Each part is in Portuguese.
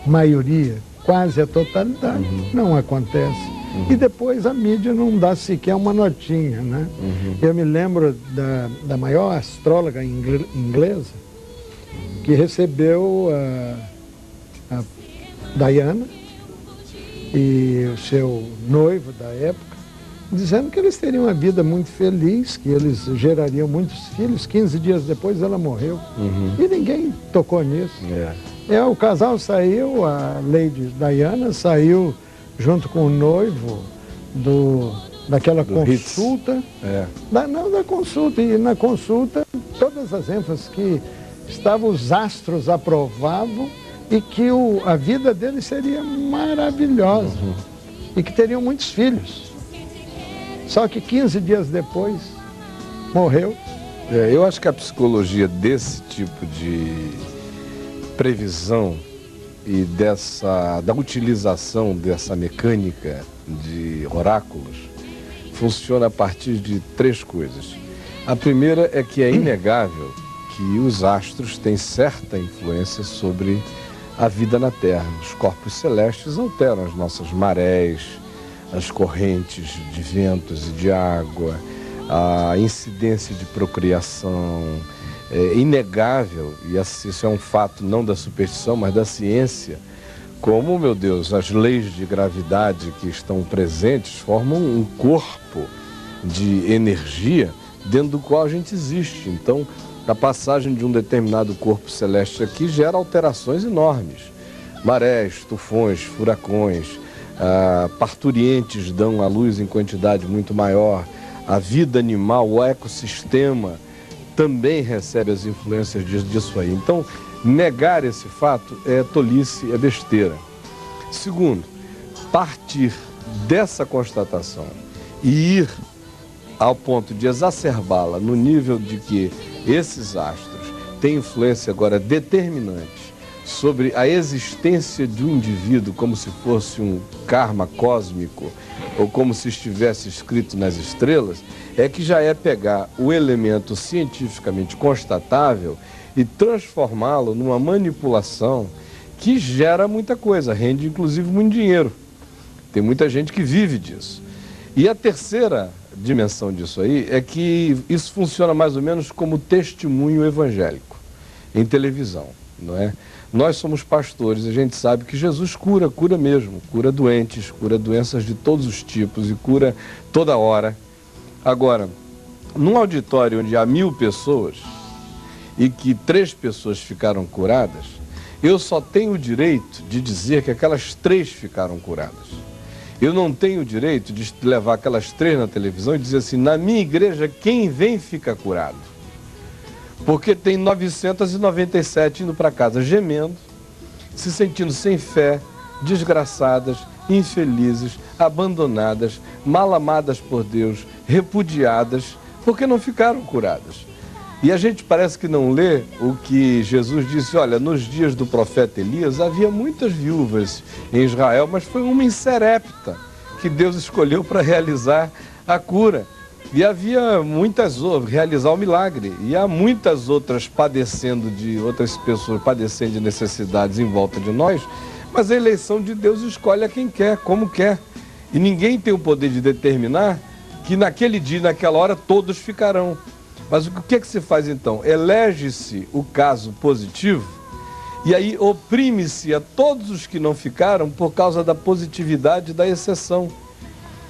maioria, quase a totalidade, não acontece. E depois a mídia não dá sequer uma notinha, né? Eu me lembro da maior astróloga inglesa, que recebeu a Diana e o seu noivo da época, dizendo que eles teriam uma vida muito feliz, que eles gerariam muitos filhos. 15 dias depois ela morreu. E ninguém tocou nisso. O casal saiu, a Lady Diana saiu junto com o noivo daquela consulta. Da consulta. E na consulta, todas as ênfases que estavam, os astros aprovavam e que a vida deles seria maravilhosa. E que teriam muitos filhos. Só que 15 dias depois, morreu. Eu acho que a psicologia desse tipo de previsão e da utilização dessa mecânica de oráculos funciona a partir de 3 coisas. A primeira é que é inegável que os astros têm certa influência sobre a vida na Terra. Os corpos celestes alteram as nossas marés, as correntes de ventos e de água, a incidência de procriação. É inegável, e isso é um fato não da superstição, mas da ciência, como, meu Deus, as leis de gravidade que estão presentes formam um corpo de energia dentro do qual a gente existe. Então, a passagem de um determinado corpo celeste aqui gera alterações enormes. Marés, tufões, furacões, parturientes dão à luz em quantidade muito maior, a vida animal, o ecossistema também recebe as influências disso aí. Então, negar esse fato é tolice, é besteira. Segundo, partir dessa constatação e ir ao ponto de exacerbá-la no nível de que esses astros têm influência agora determinante sobre a existência de um indivíduo como se fosse um karma cósmico ou como se estivesse escrito nas estrelas, é que já é pegar o elemento cientificamente constatável e transformá-lo numa manipulação que gera muita coisa, rende inclusive muito dinheiro. Tem muita gente que vive disso. E a terceira dimensão disso aí é que isso funciona mais ou menos como testemunho evangélico em televisão, não é? Nós somos pastores, a gente sabe que Jesus cura mesmo, cura doentes, cura doenças de todos os tipos e cura toda hora. Agora, num auditório onde há 1000 pessoas e que 3 pessoas ficaram curadas, eu só tenho o direito de dizer que aquelas 3 ficaram curadas. Eu não tenho o direito de levar aquelas 3 na televisão e dizer assim, na minha igreja quem vem fica curado. Porque tem 997 indo para casa gemendo, se sentindo sem fé, desgraçadas, infelizes, abandonadas, mal amadas por Deus, repudiadas, porque não ficaram curadas. E a gente parece que não lê o que Jesus disse, olha, nos dias do profeta Elias havia muitas viúvas em Israel, mas foi uma em Serepta que Deus escolheu para realizar a cura. E havia muitas outras, realizar o milagre, e há muitas outras outras pessoas padecendo de necessidades em volta de nós, mas a eleição de Deus escolhe a quem quer, como quer. E ninguém tem o poder de determinar que naquele dia, naquela hora, todos ficarão. Mas o que é que se faz então? Elege-se o caso positivo e aí oprime-se a todos os que não ficaram por causa da positividade da exceção.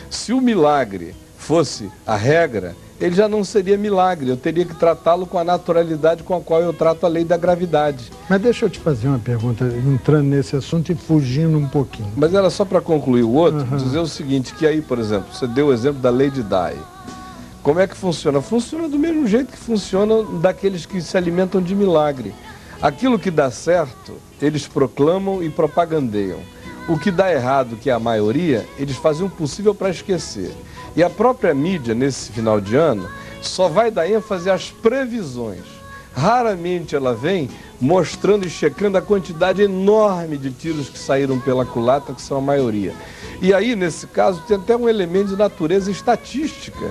Se o milagre fosse a regra, ele já não seria milagre, eu teria que tratá-lo com a naturalidade com a qual eu trato a lei da gravidade. Mas deixa eu te fazer uma pergunta, entrando nesse assunto e fugindo um pouquinho. Mas era só para concluir o outro, dizer o seguinte, que aí, por exemplo, você deu o exemplo da Lady Di. Como é que funciona? Funciona do mesmo jeito que funciona daqueles que se alimentam de milagre. Aquilo que dá certo, eles proclamam e propagandeiam. O que dá errado, que é a maioria, eles fazem o possível para esquecer. E a própria mídia, nesse final de ano, só vai dar ênfase às previsões. Raramente ela vem mostrando e checando a quantidade enorme de tiros que saíram pela culatra, que são a maioria. E aí, nesse caso, tem até um elemento de natureza estatística,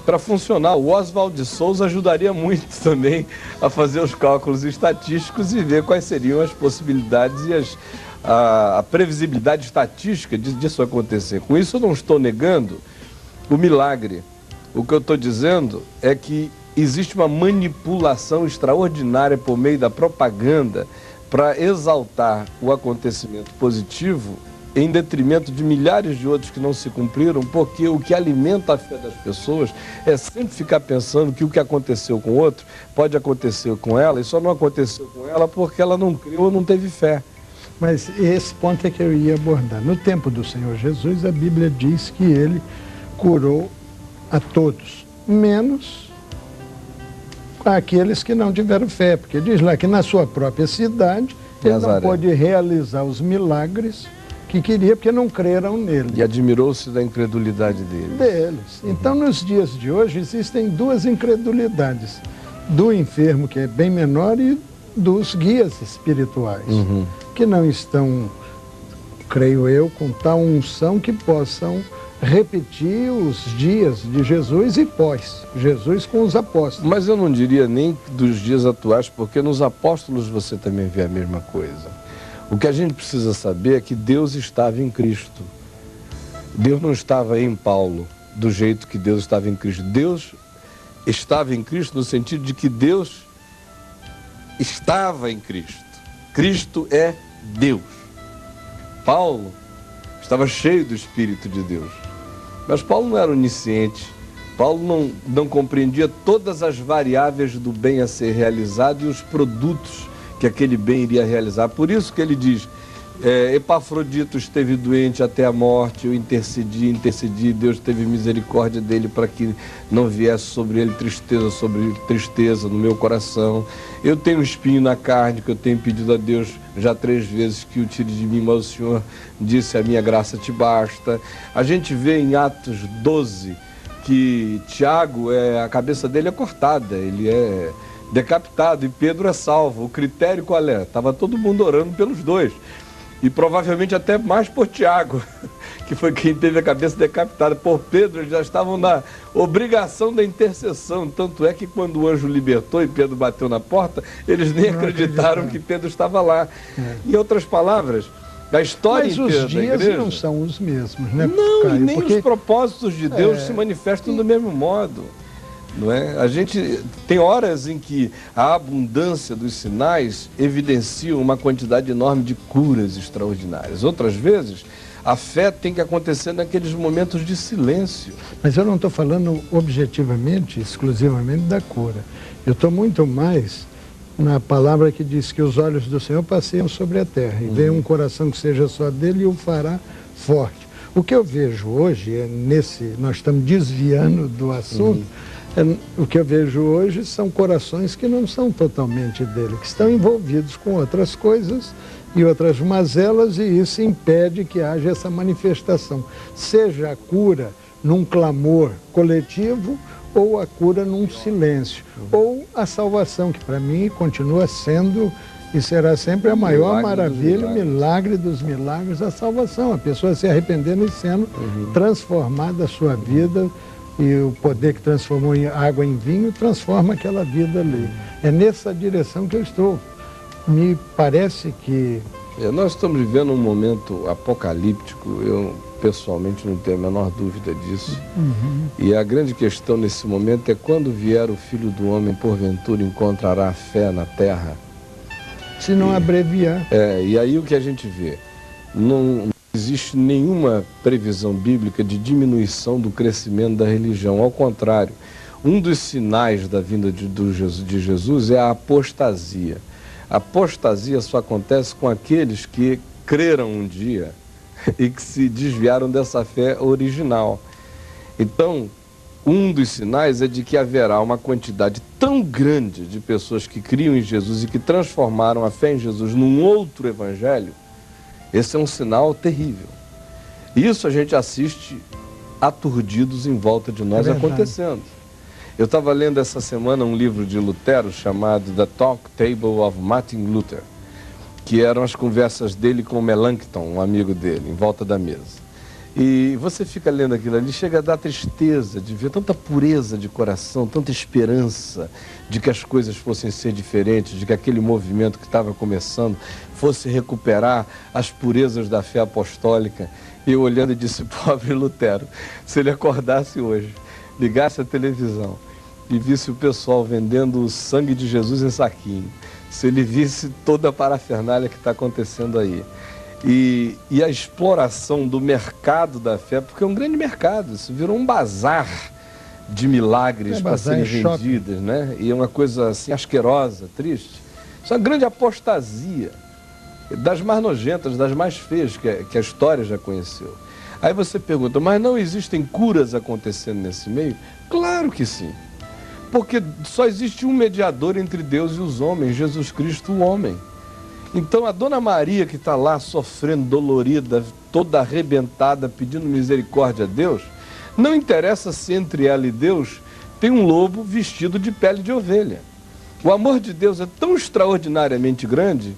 para funcionar. O Oswald de Souza ajudaria muito também a fazer os cálculos estatísticos e ver quais seriam as possibilidades e a previsibilidade estatística disso acontecer. Com isso eu não estou negando o milagre. O que eu estou dizendo é que existe uma manipulação extraordinária por meio da propaganda para exaltar o acontecimento positivo em detrimento de milhares de outros que não se cumpriram, porque o que alimenta a fé das pessoas é sempre ficar pensando que o que aconteceu com o outro pode acontecer com ela, e só não aconteceu com ela porque ela não creu ou não teve fé. Mas esse ponto é que eu ia abordar. No tempo do Senhor Jesus, a Bíblia diz que ele curou a todos, menos aqueles que não tiveram fé, porque diz lá que na sua própria cidade ele não pôde realizar os milagres que queria, porque não creram nele. E admirou-se da incredulidade deles. Então, nos dias de hoje, existem duas incredulidades. Do enfermo, que é bem menor, e dos guias espirituais, que não estão, creio eu, com tal unção que possam repetir os dias de Jesus e pós-Jesus com os apóstolos. Mas eu não diria nem dos dias atuais, porque nos apóstolos você também vê a mesma coisa. O que a gente precisa saber é que Deus estava em Cristo. Deus não estava em Paulo, do jeito que Deus estava em Cristo. Deus estava em Cristo no sentido de que Deus estava em Cristo. Cristo é Deus. Paulo estava cheio do Espírito de Deus. Mas Paulo não era onisciente. Paulo não compreendia todas as variáveis do bem a ser realizado e os produtos que aquele bem iria realizar. Por isso que ele diz, Epafrodito esteve doente até a morte, eu intercedi, Deus teve misericórdia dele para que não viesse sobre ele tristeza no meu coração. Eu tenho um espinho na carne que eu tenho pedido a Deus já 3 vezes que o tire de mim, mas o Senhor disse, a minha graça te basta. A gente vê em Atos 12 que Tiago, a cabeça dele é cortada, ele é decapitado, e Pedro é salvo. O critério qual é? Estava todo mundo orando pelos dois, e provavelmente até mais por Tiago, que foi quem teve a cabeça decapitada. Por Pedro, eles já estavam na obrigação da intercessão, tanto é que quando o anjo libertou e Pedro bateu na porta, eles nem acreditaram que Pedro estava lá. Em outras palavras, a história inteira da igreja... Mas os dias não são os mesmos, né? Não, Caio, e nem os propósitos de Deus se manifestam do mesmo modo. Não é? A gente tem horas em que a abundância dos sinais evidencia uma quantidade enorme de curas extraordinárias. Outras vezes, a fé tem que acontecer naqueles momentos de silêncio. Mas eu não estou falando objetivamente, exclusivamente da cura. Eu estou muito mais na palavra que diz que os olhos do Senhor passeiam sobre a terra e vem um coração que seja só dele e o fará forte. O que eu vejo hoje, nós estamos desviando do assunto, o que eu vejo hoje são corações que não são totalmente dele, que estão envolvidos com outras coisas e outras mazelas, e isso impede que haja essa manifestação. Seja a cura num clamor coletivo, ou a cura num silêncio, ou a salvação, que para mim continua sendo e será sempre a maior maravilha, o milagre dos milagres, a salvação. A pessoa se arrependendo e sendo transformada a sua vida, e o poder que transformou água em vinho transforma aquela vida ali. É nessa direção que eu estou. Me parece que... Nós estamos vivendo um momento apocalíptico, eu pessoalmente não tenho a menor dúvida disso. E a grande questão nesse momento é quando vier o Filho do Homem, porventura encontrará fé na terra? Se não abreviar. E aí o que a gente vê? Não existe nenhuma previsão bíblica de diminuição do crescimento da religião. Ao contrário, um dos sinais da vinda de Jesus é a apostasia. A apostasia só acontece com aqueles que creram um dia e que se desviaram dessa fé original. Então, um dos sinais é de que haverá uma quantidade tão grande de pessoas que criam em Jesus e que transformaram a fé em Jesus num outro evangelho. Esse é um sinal terrível. Isso a gente assiste aturdidos em volta de nós acontecendo. Eu estava lendo essa semana um livro de Lutero chamado The Talk Table of Martin Luther, que eram as conversas dele com Melanchthon, um amigo dele, em volta da mesa. E você fica lendo aquilo ali, chega a dar tristeza de ver tanta pureza de coração, tanta esperança de que as coisas fossem ser diferentes, de que aquele movimento que estava começando fosse recuperar as purezas da fé apostólica. E eu olhando e disse, pobre Lutero, se ele acordasse hoje, ligasse a televisão e visse o pessoal vendendo o sangue de Jesus em saquinho, se ele visse toda a parafernália que está acontecendo aí, e a exploração do mercado da fé, porque é um grande mercado, isso virou um bazar de milagres para serem vendidas, né? E é uma coisa assim asquerosa, triste. Isso é uma grande apostasia, das mais nojentas, das mais feias que a história já conheceu. Aí você pergunta, mas não existem curas acontecendo nesse meio? Claro que sim, porque só existe um mediador entre Deus e os homens, Jesus Cristo, o homem. Então a Dona Maria que está lá sofrendo, dolorida, toda arrebentada, pedindo misericórdia a Deus, não interessa se entre ela e Deus tem um lobo vestido de pele de ovelha. O amor de Deus é tão extraordinariamente grande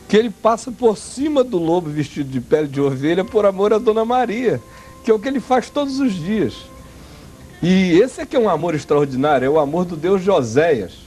que ele passa por cima do lobo vestido de pele de ovelha por amor a Dona Maria, que é o que ele faz todos os dias. E esse é que é um amor extraordinário, é o amor do Deus de Oséias,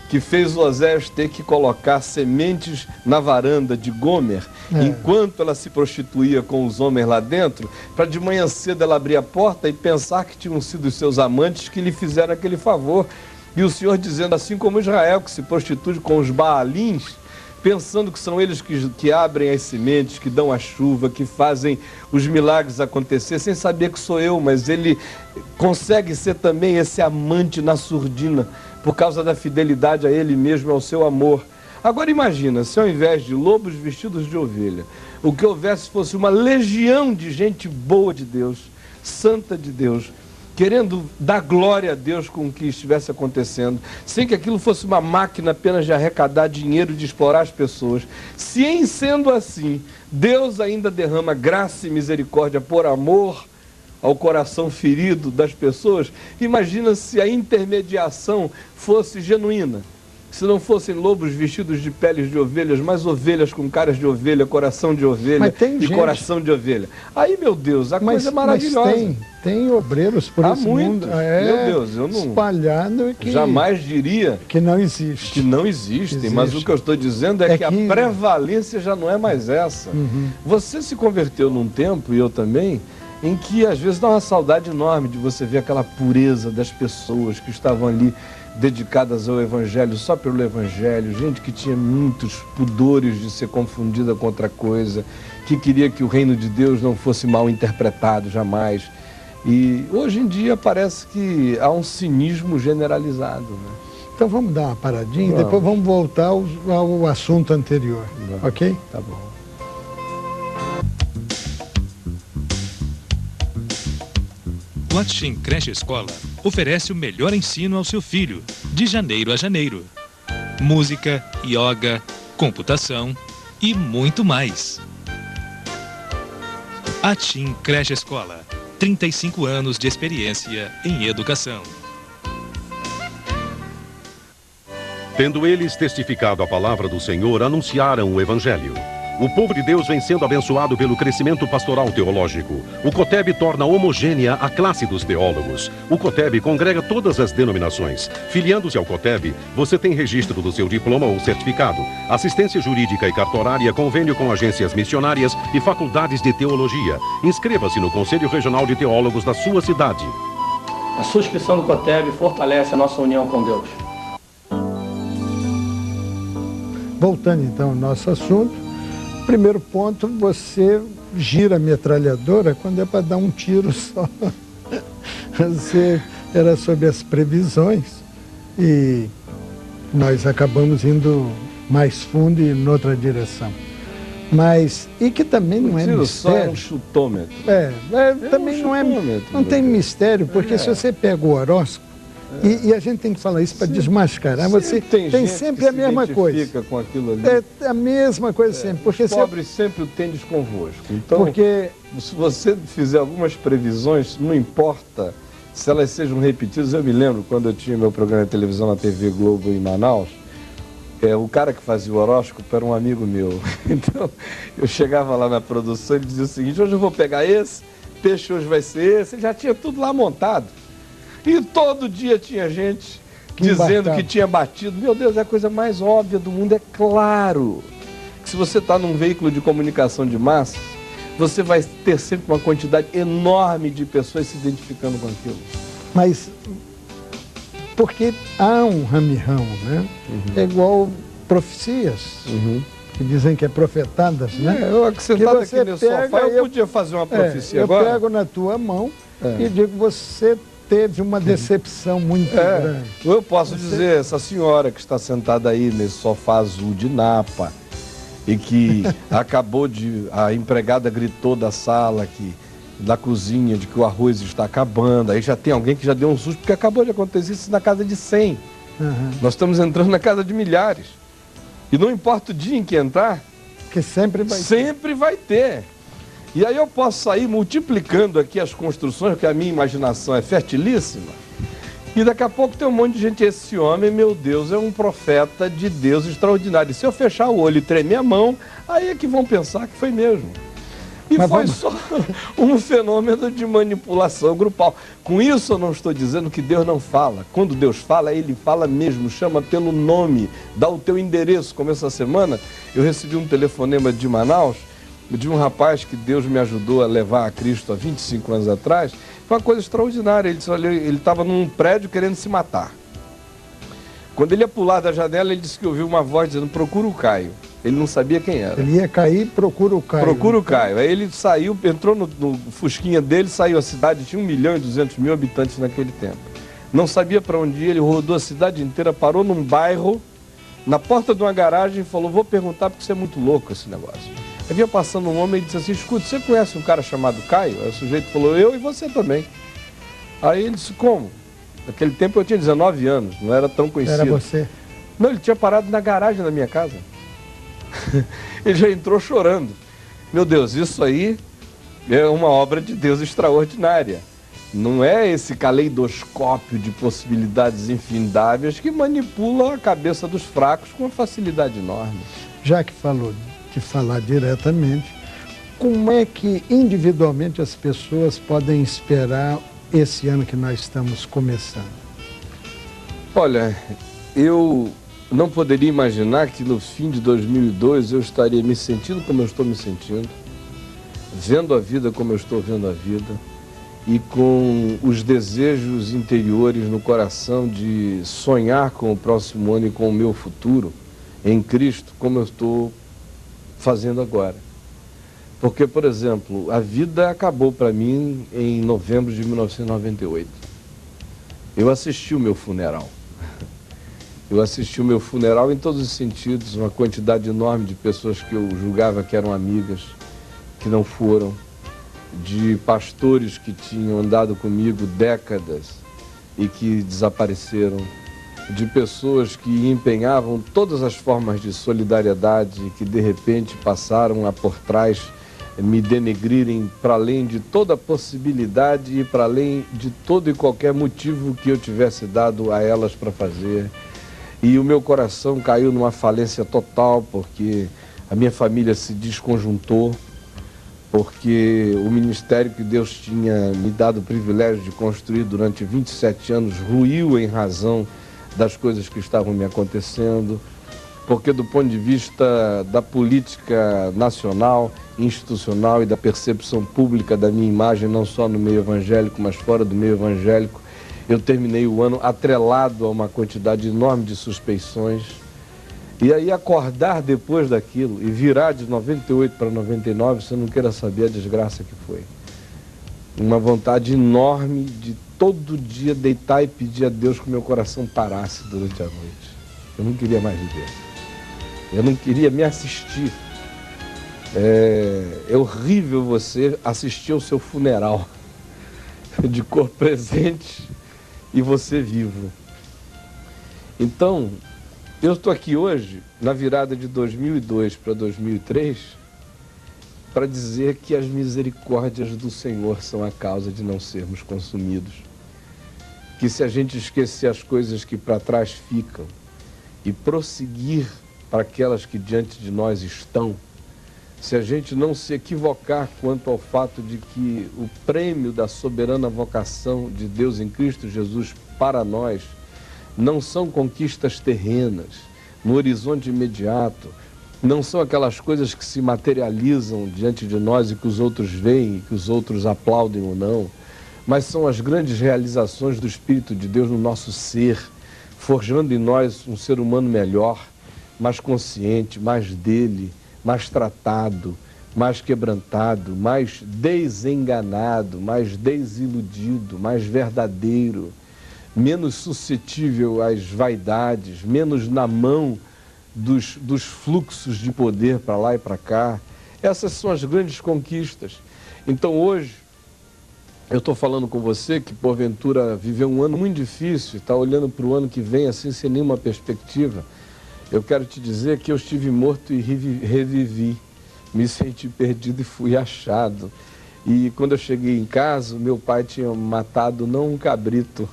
que fez Oséias ter que colocar sementes na varanda de Gomer, enquanto ela se prostituía com os homens lá dentro, para de manhã cedo ela abrir a porta e pensar que tinham sido os seus amantes que lhe fizeram aquele favor. E o Senhor dizendo, assim como Israel, que se prostitui com os Baalins, pensando que são eles que abrem as sementes, que dão a chuva, que fazem os milagres acontecer, sem saber que sou eu, mas ele consegue ser também esse amante na surdina, por causa da fidelidade a ele mesmo, ao seu amor. Agora imagina, se ao invés de lobos vestidos de ovelha, o que houvesse fosse uma legião de gente boa de Deus, santa de Deus, querendo dar glória a Deus com o que estivesse acontecendo, sem que aquilo fosse uma máquina apenas de arrecadar dinheiro, de explorar as pessoas. Se em sendo assim, Deus ainda derrama graça e misericórdia por amor ao coração ferido das pessoas, imagina se a intermediação fosse genuína. Se não fossem lobos vestidos de peles de ovelhas, mas ovelhas com caras de ovelha, coração de ovelha e coração de ovelha. Aí, meu Deus, a coisa é maravilhosa. Mas tem obreiros por esse mundo. Meu Deus, eu não... espalhado que... Jamais diria... que não existe. Que não existem, mas o que eu estou dizendo é que a prevalência já não é mais essa. Você se converteu num tempo, e eu também, em que às vezes dá uma saudade enorme de você ver aquela pureza das pessoas que estavam ali dedicadas ao Evangelho, só pelo Evangelho, gente que tinha muitos pudores de ser confundida com outra coisa, que queria que o reino de Deus não fosse mal interpretado jamais. E hoje em dia parece que há um cinismo generalizado, né? Então vamos dar uma paradinha e depois vamos voltar ao assunto anterior, ok? Tá bom. O Atim Creche Escola oferece o melhor ensino ao seu filho, de janeiro a janeiro. Música, yoga, computação e muito mais. Atim Creche Escola, 35 anos de experiência em educação. Tendo eles testificado a palavra do Senhor, anunciaram o Evangelho. O povo de Deus vem sendo abençoado pelo crescimento pastoral teológico. O COTEB torna homogênea a classe dos teólogos. O COTEB congrega todas as denominações. Filiando-se ao COTEB, você tem registro do seu diploma ou certificado, assistência jurídica e cartorária, convênio com agências missionárias e faculdades de teologia. Inscreva-se no Conselho Regional de Teólogos da sua cidade. A sua inscrição no COTEB fortalece a nossa união com Deus. Voltando então ao nosso assunto, primeiro ponto, você gira a metralhadora quando é para dar um tiro só. Você era sobre as previsões e nós acabamos indo mais fundo e noutra direção. Mas, e que também não é mistério. Só é um chutômetro. Também não é, não tem mistério, porque se você pega o horóscopo, e a gente tem que falar isso para desmascarar. Você tem sempre a mesma coisa. Com aquilo ali. É a mesma coisa sempre. Porque os pobres sempre o tendes convosco. Então, se você fizer algumas previsões, não importa se elas sejam repetidas. Eu me lembro quando eu tinha meu programa de televisão na TV Globo em Manaus, o cara que fazia o horóscopo era um amigo meu. Então, eu chegava lá na produção e dizia o seguinte: hoje eu vou pegar esse peixe hoje vai ser esse, já tinha tudo lá montado. E todo dia tinha gente dizendo que tinha batido. Meu Deus, é a coisa mais óbvia do mundo. É claro que se você está num veículo de comunicação de massa, você vai ter sempre uma quantidade enorme de pessoas se identificando com aquilo. Mas, porque há um rame-ramo, né? É igual profecias, que dizem que é profetadas, né? Eu sentado aqui no sofá, eu podia fazer uma profecia agora. Eu pego na tua mão e digo, você teve uma decepção muito grande. Eu posso dizer, essa senhora que está sentada aí nesse sofá azul de Napa, e que acabou de... A empregada gritou da sala, da cozinha, de que o arroz está acabando. Aí já tem alguém que já deu um susto, porque acabou de acontecer isso na casa de 100. Nós estamos entrando na casa de milhares. E não importa o dia em que entrar, que sempre vai ter. E aí eu posso sair multiplicando aqui as construções, porque a minha imaginação é fertilíssima. E daqui a pouco tem um monte de gente. Esse homem, meu Deus, é um profeta de Deus extraordinário. E se eu fechar o olho e tremer a mão, aí é que vão pensar que foi mesmo. E foi só um fenômeno de manipulação grupal. Com isso eu não estou dizendo que Deus não fala. Quando Deus fala, Ele fala mesmo, chama pelo nome, dá o teu endereço. Como essa semana eu recebi um telefonema de Manaus, de um rapaz que Deus me ajudou a levar a Cristo há 25 anos atrás. Foi uma coisa extraordinária. Ele disse, olha, ele estava num prédio querendo se matar. Quando ele ia pular da janela, ele disse que ouviu uma voz dizendo, procura o Caio. Ele não sabia quem era. Ele ia cair, procura o Caio. Procura o Caio. Aí ele saiu, entrou no fusquinha dele, saiu a cidade, tinha 1.200.000 habitantes naquele tempo. Não sabia para onde ir, ele rodou a cidade inteira, parou num bairro, na porta de uma garagem e falou, vou perguntar porque isso é muito louco esse negócio. Aí vinha passando um homem e disse assim, escuta, você conhece um cara chamado Caio? Aí o sujeito falou, eu e você também. Aí ele disse, como? Naquele tempo eu tinha 19 anos, não era tão conhecido. Era você? Não, ele tinha parado na garagem da minha casa. Ele já entrou chorando. Meu Deus, isso aí é uma obra de Deus extraordinária. Não é esse caleidoscópio de possibilidades infindáveis que manipula a cabeça dos fracos com uma facilidade enorme. Já que falou de falar diretamente, como é que individualmente as pessoas podem esperar esse ano que nós estamos começando? Olha, eu não poderia imaginar que no fim de 2002 eu estaria me sentindo como eu estou me sentindo, vendo a vida como eu estou vendo a vida e com os desejos interiores no coração de sonhar com o próximo ano e com o meu futuro em Cristo, como eu estou fazendo agora. Porque, por exemplo, a vida acabou para mim em novembro de 1998. Eu assisti o meu funeral. Eu assisti o meu funeral em todos os sentidos, uma quantidade enorme de pessoas que eu julgava que eram amigas, que não foram, de pastores que tinham andado comigo décadas e que desapareceram, de pessoas que empenhavam todas as formas de solidariedade e que de repente passaram a por trás me denegrirem para além de toda possibilidade e para além de todo e qualquer motivo que eu tivesse dado a elas para fazer. E o meu coração caiu numa falência total, porque a minha família se desconjuntou, porque o ministério que Deus tinha me dado o privilégio de construir durante 27 anos ruiu em razão das coisas que estavam me acontecendo, porque do ponto de vista da política nacional, institucional e da percepção pública da minha imagem, não só no meio evangélico, mas fora do meio evangélico, eu terminei o ano atrelado a uma quantidade enorme de suspeições. E aí acordar depois daquilo e virar de 98 para 99, você não queira saber a desgraça que foi. Uma vontade enorme de todo dia deitar e pedir a Deus que o meu coração parasse durante a noite. Eu não queria mais viver. Eu não queria me assistir. É horrível você assistir ao seu funeral de cor presente e você vivo. Então, eu estou aqui hoje, na virada de 2002 para 2003, para dizer que as misericórdias do Senhor são a causa de não sermos consumidos. Que se a gente esquecer as coisas que para trás ficam e prosseguir para aquelas que diante de nós estão, se a gente não se equivocar quanto ao fato de que o prêmio da soberana vocação de Deus em Cristo Jesus para nós não são conquistas terrenas, no horizonte imediato, não são aquelas coisas que se materializam diante de nós e que os outros veem e que os outros aplaudem ou não, mas são as grandes realizações do Espírito de Deus no nosso ser, forjando em nós um ser humano melhor, mais consciente, mais dele, mais tratado, mais quebrantado, mais desenganado, mais desiludido, mais verdadeiro, menos suscetível às vaidades, menos na mão dos fluxos de poder para lá e para cá. Essas são as grandes conquistas. Então hoje, eu estou falando com você que porventura viveu um ano muito difícil, está olhando para o ano que vem assim sem nenhuma perspectiva. Eu quero te dizer que eu estive morto e revivi, me senti perdido e fui achado. E quando eu cheguei em casa, meu pai tinha matado não um cabrito,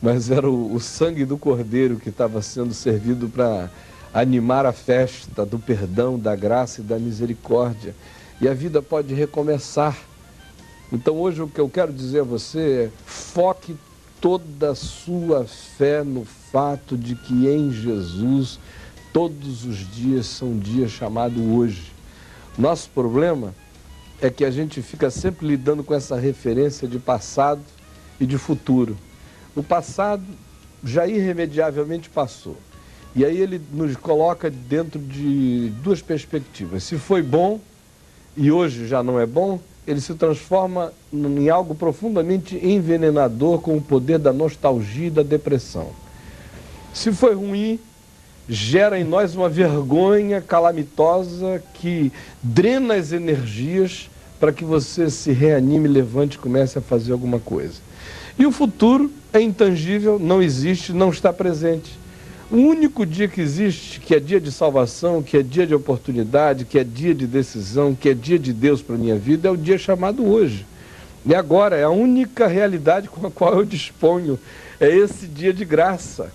mas era o sangue do cordeiro que estava sendo servido para animar a festa do perdão, da graça e da misericórdia. E a vida pode recomeçar. Então hoje o que eu quero dizer a você é: foque toda a sua fé no fato de que em Jesus todos os dias são um dia chamado hoje. Nosso problema é que a gente fica sempre lidando com essa referência de passado e de futuro. O passado já irremediavelmente passou. E aí ele nos coloca dentro de duas perspectivas. Se foi bom e hoje já não é bom, ele se transforma em algo profundamente envenenador com o poder da nostalgia e da depressão. Se foi ruim, gera em nós uma vergonha calamitosa que drena as energias para que você se reanime, levante e comece a fazer alguma coisa. E o futuro é intangível, não existe, não está presente. O único dia que existe, que é dia de salvação, que é dia de oportunidade, que é dia de decisão, que é dia de Deus para a minha vida, é o dia chamado hoje. E agora é a única realidade com a qual eu disponho, é esse dia de graça.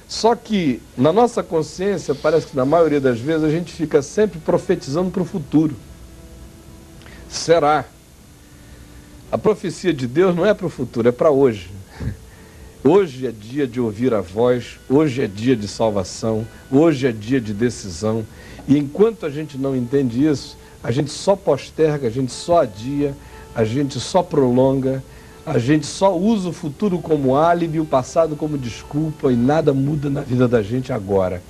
Só que na nossa consciência, parece que na maioria das vezes a gente fica sempre profetizando para o futuro. Será? A profecia de Deus não é para o futuro, é para hoje. Hoje é dia de ouvir a voz, hoje é dia de salvação, hoje é dia de decisão. E enquanto a gente não entende isso, a gente só posterga, a gente só adia, a gente só prolonga, a gente só usa o futuro como álibi, o passado como desculpa, e nada muda na vida da gente agora.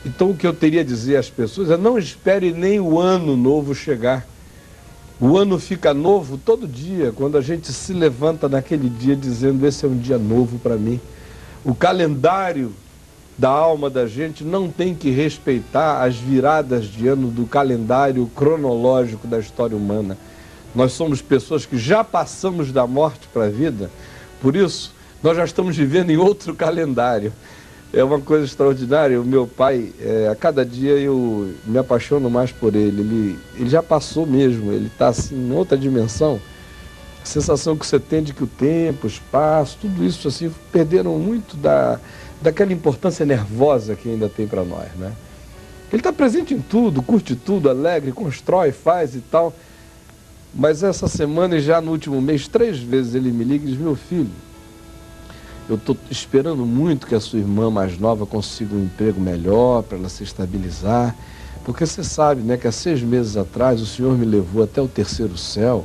Então o que eu teria a dizer às pessoas é: não espere nem o ano novo chegar. O ano fica novo todo dia, quando a gente se levanta naquele dia dizendo: esse é um dia novo para mim. O calendário da alma da gente não tem que respeitar as viradas de ano do calendário cronológico da história humana. Nós somos pessoas que já passamos da morte para a vida, por isso nós já estamos vivendo em outro calendário. É uma coisa extraordinária. O meu pai, a cada dia eu me apaixono mais por ele. Ele já passou mesmo, ele está assim, em outra dimensão. A sensação que você tem de que o tempo, o espaço, tudo isso assim, perderam muito daquela importância nervosa que ainda tem para nós, né? Ele está presente em tudo, curte tudo, alegre, constrói, faz e tal. Mas essa semana e já no último mês, 3 vezes ele me liga e diz: meu filho, eu estou esperando muito que a sua irmã mais nova consiga um emprego melhor, para ela se estabilizar, porque você sabe, né, que há 6 meses atrás o Senhor me levou até o 3º céu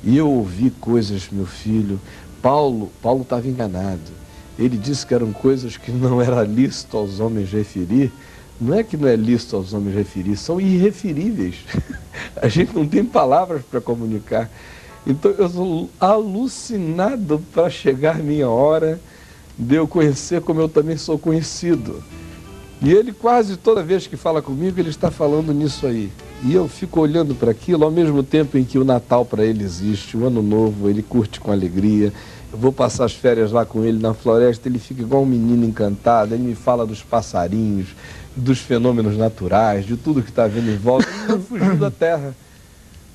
e eu ouvi coisas, meu filho. Paulo estava enganado. Ele disse que eram coisas que não era lícito aos homens referir. Não é que não é lícito aos homens referir, são irreferíveis. A gente não tem palavras para comunicar. Então eu sou alucinado para chegar a minha hora de eu conhecer como eu também sou conhecido. E ele quase toda vez que fala comigo, ele está falando nisso aí. E eu fico olhando para aquilo ao mesmo tempo em que o Natal para ele existe, o Ano Novo ele curte com alegria. Eu vou passar as férias lá com ele na floresta, ele fica igual um menino encantado, ele me fala dos passarinhos, dos fenômenos naturais, de tudo que está vindo em volta. Ele não fugiu da terra.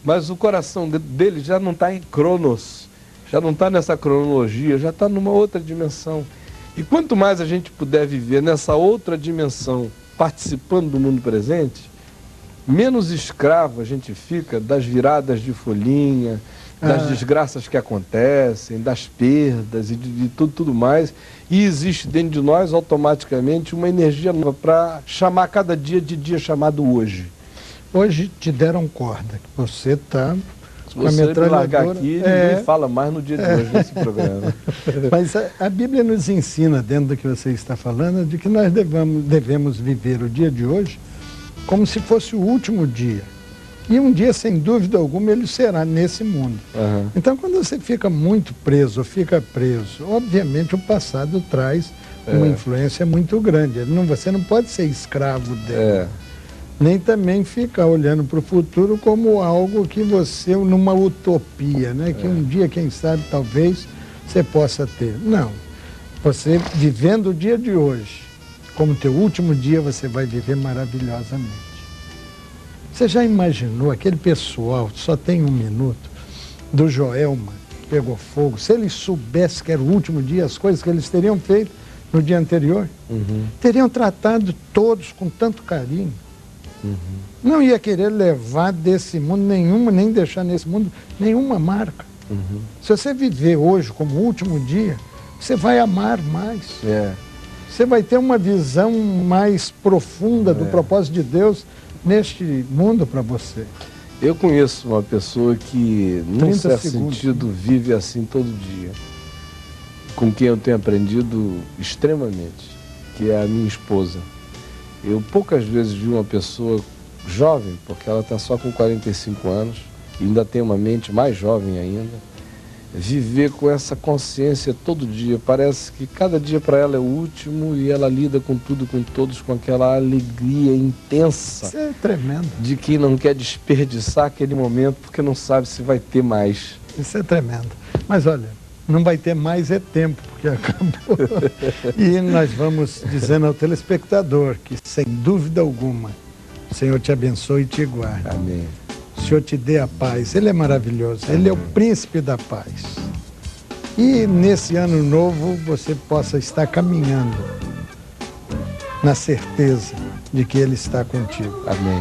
Mas o coração dele já não está em Cronos, já não está nessa cronologia, já está numa outra dimensão. E quanto mais a gente puder viver nessa outra dimensão, participando do mundo presente, menos escravo a gente fica das viradas de folhinha, das desgraças que acontecem, das perdas e de tudo mais. E existe dentro de nós automaticamente uma energia nova para chamar cada dia de dia chamado hoje. Hoje te deram corda, que você está com a metralhadora. Se você largar aqui, ninguém fala mais no dia de hoje nesse programa. Mas a Bíblia nos ensina, dentro do que você está falando, de que nós devemos viver o dia de hoje como se fosse o último dia. E um dia, sem dúvida alguma, ele será nesse mundo. Então, quando você fica muito preso, ou fica preso, obviamente o passado traz uma influência muito grande. Você não pode ser escravo dele. Nem também ficar olhando para o futuro como algo que você, numa utopia, né? Que um dia, quem sabe, talvez, você possa ter. Não. Você, vivendo o dia de hoje, como teu último dia, você vai viver maravilhosamente. Você já imaginou aquele pessoal, só tem 1 minuto, do Joelma, que pegou fogo, se eles soubessem que era o último dia, as coisas que eles teriam feito no dia anterior, teriam tratado todos com tanto carinho. Não ia querer levar desse mundo nenhuma, nem deixar nesse mundo nenhuma marca. Se você viver hoje como o último dia, você vai amar mais. Você vai ter uma visão mais profunda do propósito de Deus neste mundo para você. Eu conheço uma pessoa que, num certo sentido, vive assim todo dia, com quem eu tenho aprendido extremamente, que é a minha esposa. Eu poucas vezes vi uma pessoa jovem, porque ela está só com 45 anos, e ainda tem uma mente mais jovem ainda, viver com essa consciência todo dia. Parece que cada dia para ela é o último e ela lida com tudo, com todos, com aquela alegria intensa. Isso é tremendo. De quem não quer desperdiçar aquele momento porque não sabe se vai ter mais. Isso é tremendo. Mas olha, não vai ter mais tempo, porque acabou. E nós vamos dizendo ao telespectador que, sem dúvida alguma, o Senhor te abençoe e te guarde. Amém. O Senhor te dê a paz. Ele é maravilhoso. Ele é o príncipe da paz. E nesse ano novo você possa estar caminhando na certeza de que Ele está contigo. Amém.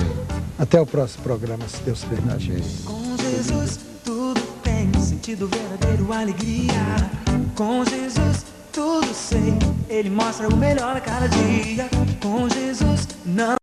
Até o próximo programa, se Deus permitir. Amém. Com Jesus tudo tem sentido, verdadeiro, alegria. Com Jesus tudo sei. Ele mostra o melhor a cada dia. Com Jesus não